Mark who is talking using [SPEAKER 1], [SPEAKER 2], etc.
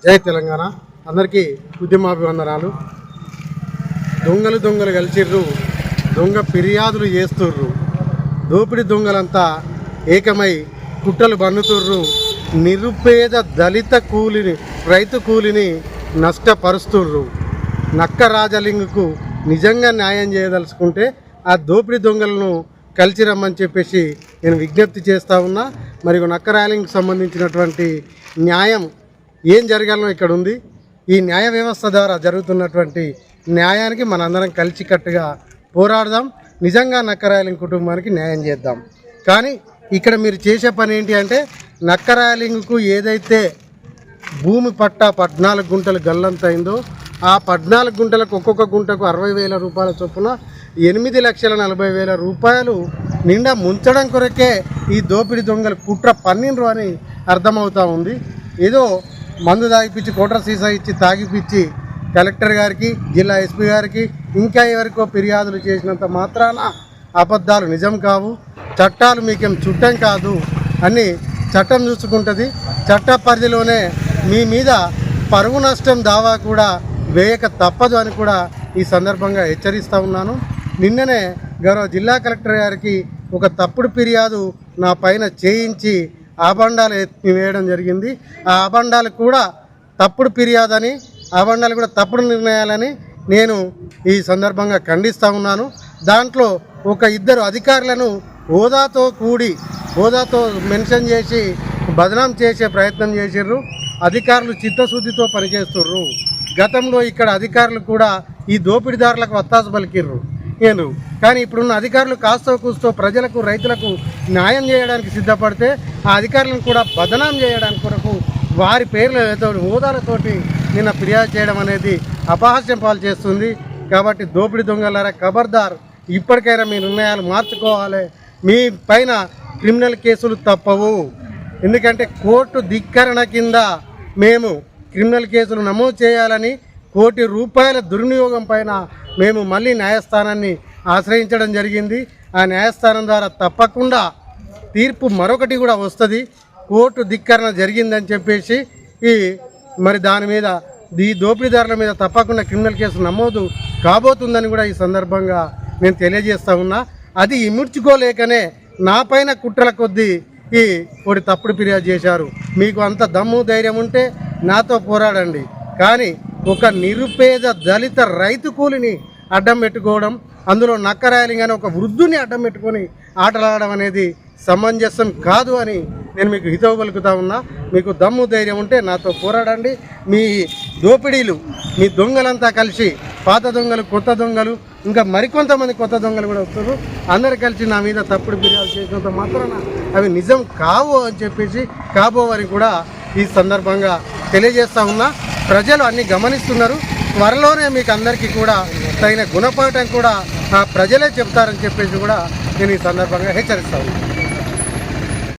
[SPEAKER 1] జై తెలంగాణ. అందరికీ ఉద్యమాభివందనాలు. దొంగలు కలిసిర్రు, దొంగ ఫిర్యాదులు చేస్తుర్రు, దోపిడి దొంగలంతా ఏకమై కుట్రలు బన్నుతుర్రు, నిరుపేద దళిత కూలిని రైతు కూలిని నష్టపరుస్తుర్రు. నక్క రాజలింగుకు నిజంగా న్యాయం చేయదలుచుకుంటే ఆ దోపిడి దొంగలను కలిసి రమ్మని చెప్పేసి నేను విజ్ఞప్తి చేస్తూ ఉన్నా. మరియు నక్క రాజలింగుకు సంబంధించినటువంటి న్యాయం ఏం జరగాలనో ఇక్కడ ఉంది. ఈ న్యాయ వ్యవస్థ ద్వారా జరుగుతున్నటువంటి న్యాయానికి మనందరం కలిసికట్టుగా పోరాడదాం. నిజంగా నక్క రాజలింగు కుటుంబానికి న్యాయం చేద్దాం. కానీ ఇక్కడ మీరు చేసే పని ఏంటి అంటే, నక్క రాజలింగుకు ఏదైతే భూమి పట్టా 14 గుంటలు గల్లంతైందో ఆ 14 గుంటలకు ఒక్కొక్క గుంటకు 60,000 రూపాయల చొప్పున 8,40,000 రూపాయలు నిండా ముంచడం కొరకే ఈ దోపిడీ దొంగలు కుట్ర పన్నిండ్రు అని అర్థమవుతూ ఉంది. ఏదో మందు తాగిపిచ్చి కోట్ర సీసా ఇచ్చి తాగిపిచ్చి కలెక్టర్ గారికి, జిల్లా ఎస్పీ గారికి, ఇంకా ఎవరికో ఫిర్యాదులు చేసినంత మాత్రాన అబద్ధాలు నిజం కావు. చట్టాలు మీకేం చుట్టం కాదు అని చట్టం చూసుకుంటుంది. చట్ట పరిధిలోనే మీ మీద పరువు నష్టం దావా కూడా వేయక తప్పదు అని కూడా ఈ సందర్భంగా హెచ్చరిస్తూ ఉన్నాను. నిన్ననే గౌరవ జిల్లా కలెక్టర్ గారికి ఒక తప్పుడు ఫిర్యాదు నా పైన చేయించి ఆబండాలు వేయడం జరిగింది. ఆ ఆబండాలు కూడా తప్పుడు ఫిర్యాదని, ఆబండాలు కూడా తప్పుడు నిర్ణయాలని నేను ఈ సందర్భంగా ఖండిస్తూ ఉన్నాను. దాంట్లో ఒక 2 అధికారులను హోదాతో మెన్షన్ చేసి బదనాం చేసే ప్రయత్నం చేసిర్రు. అధికారులు చిత్తశుద్ధితో పనిచేస్తుర్రు. గతంలో ఇక్కడ అధికారులు కూడా ఈ దోపిడీదారులకు వత్తాసు పలికిర్రు కానీ ఇప్పుడున్న అధికారులు కాస్తో కూస్తో ప్రజలకు, రైతులకు న్యాయం చేయడానికి సిద్ధపడితే ఆ అధికారులను కూడా బదనాం చేయడానికి కొరకు వారి పేర్లతో హోదాలతోటి నిన్న ఫిర్యాదు చేయడం అనేది అపహాస్యం పాలు చేస్తుంది. కాబట్టి దోపిడీ దొంగలారా ఖబర్దార్, ఇప్పటికైనా మీ నిర్ణయాలు మార్చుకోవాలి. మీ పైన క్రిమినల్ కేసులు తప్పవు. ఎందుకంటే కోర్టు ధిక్కరణ కింద మేము క్రిమినల్ కేసులు నమోదు చేయాలని, ₹1 కోటి దుర్వినియోగం పైన మేము మళ్ళీ న్యాయస్థానాన్ని ఆశ్రయించడం జరిగింది. ఆ న్యాయస్థానం ద్వారా తప్పకుండా తీర్పు మరొకటి కూడా వస్తుంది. కోర్టు ధిక్కరణ జరిగిందని చెప్పేసి మరి దాని మీద ఈ దోపిడీదారుల మీద తప్పకుండా క్రిమినల్ కేసు నమోదు కాబోతుందని కూడా ఈ సందర్భంగా నేను తెలియజేస్తూ ఉన్నా. అది ఇముడ్చుకోలేకనే నా పైన కుట్రల కొద్దీ ఒకటి తప్పుడు ఫిర్యాదు చేశారు. మీకు అంత దమ్ము ధైర్యం ఉంటే నాతో పోరాడండి. కానీ ఒక నిరుపేద దళిత రైతు కూలిని అడ్డం పెట్టుకోవడం, అందులో నక్క రాజలింగు అనే ఒక వృద్ధుని అడ్డం పెట్టుకొని ఆటలాడడం అనేది సమంజసం కాదు అని నేను మీకు హితవు పలుకుతా ఉన్నా. మీకు దమ్ము ధైర్యం ఉంటే నాతో పోరాడండి. మీ దోపిడీలు, మీ దొంగలంతా కలిసి, పాత దొంగలు, కొత్త దొంగలు, ఇంకా మరికొంతమంది కొత్త దొంగలు కూడా వస్తారు, అందరు కలిసి నా మీద తప్పుడు ఫిర్యాదు చేసినంత మాత్రాన అవి నిజం కావు అని చెప్పేసి కాబోవని కూడా ఈ సందర్భంగా తెలియజేస్తూ ఉన్నా. ప్రజలు అన్నీ గమనిస్తున్నారు. త్వరలోనే మీకు అందరికీ కూడా తగిన గుణపాఠం కూడా ప్రజలే చెప్తారని చెప్పేసి కూడా నేను ఈ సందర్భంగా హెచ్చరిస్తా ఉన్నాను.